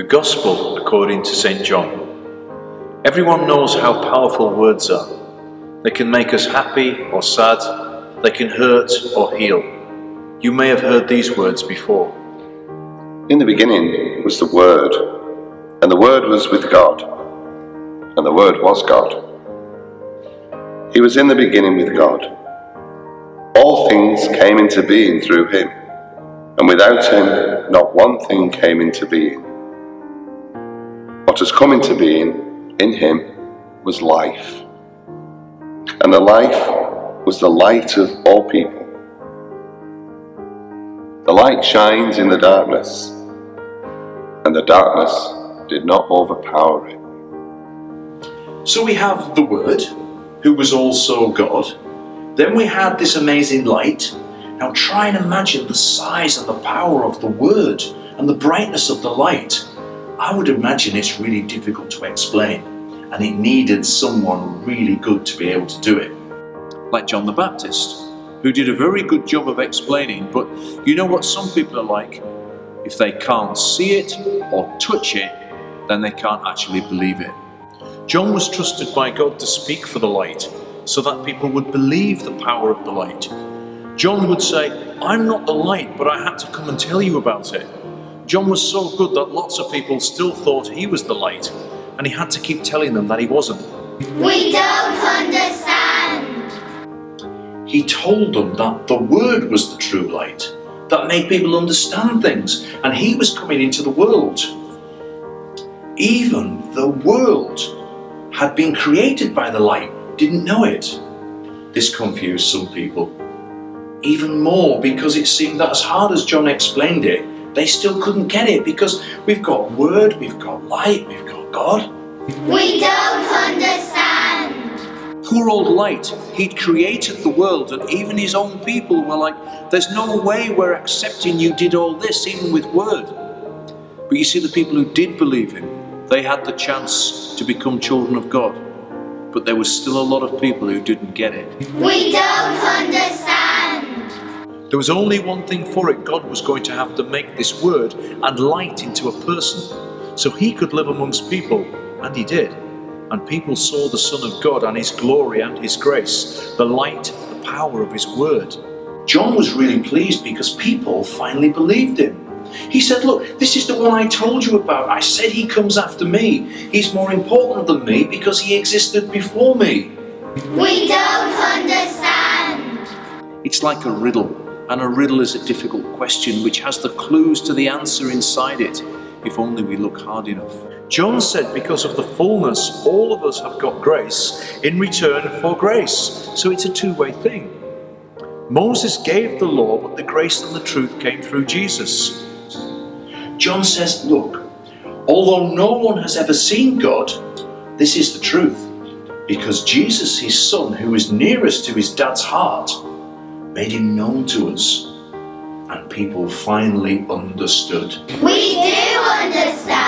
The Gospel according to St. John. Everyone knows how powerful words are. They can make us happy or sad. They can hurt or heal. You may have heard these words before. In the beginning was the Word, and the Word was with God, and the Word was God. He was in the beginning with God. All things came into being through him, and without him not one thing came into being. What has come into being in him was life, and the life was the light of all people. The light shines in the darkness, and the darkness did not overpower it. So we have the Word, who was also God. Then we had this amazing light. Now try and imagine the size and the power of the Word and the brightness of the light. I would imagine it's really difficult to explain, and it needed someone really good to be able to do it. Like John the Baptist, who did a very good job of explaining, but you know what some people are like? If they can't see it or touch it, then they can't actually believe it. John was trusted by God to speak for the light, so that people would believe the power of the light. John would say, "I'm not the light, but I had to come and tell you about it." John was so good that lots of people still thought he was the light, and he had to keep telling them that he wasn't. We don't understand. He told them that the Word was the true light, that made people understand things, and he was coming into the world. Even the world had been created by the light, didn't know it. This confused some people. Even more, because it seemed that as hard as John explained it, they still couldn't get it, because we've got Word, we've got light, we've got God. We don't understand. Poor old light, he'd created the world, and even his own people were like, "There's no way we're accepting you did all this, even with Word." But you see, the people who did believe him, they had the chance to become children of God. But there was still a lot of people who didn't get it. We don't understand. There was only one thing for it. God was going to have to make this Word and light into a person, so he could live amongst people, and he did. And people saw the Son of God and his glory and his grace, the light, the power of his Word. John was really pleased because people finally believed him. He said, "Look, this is the one I told you about. I said he comes after me. He's more important than me because he existed before me." We don't understand. It's like a riddle, and a riddle is a difficult question which has the clues to the answer inside it, if only we look hard enough. John said because of the fullness, all of us have got grace in return for grace. So it's a two-way thing. Moses gave the law, but the grace and the truth came through Jesus. John says, look, although no one has ever seen God, this is the truth. Because Jesus, his Son, who is nearest to his dad's heart, made him known to us. And people finally understood. We do understand.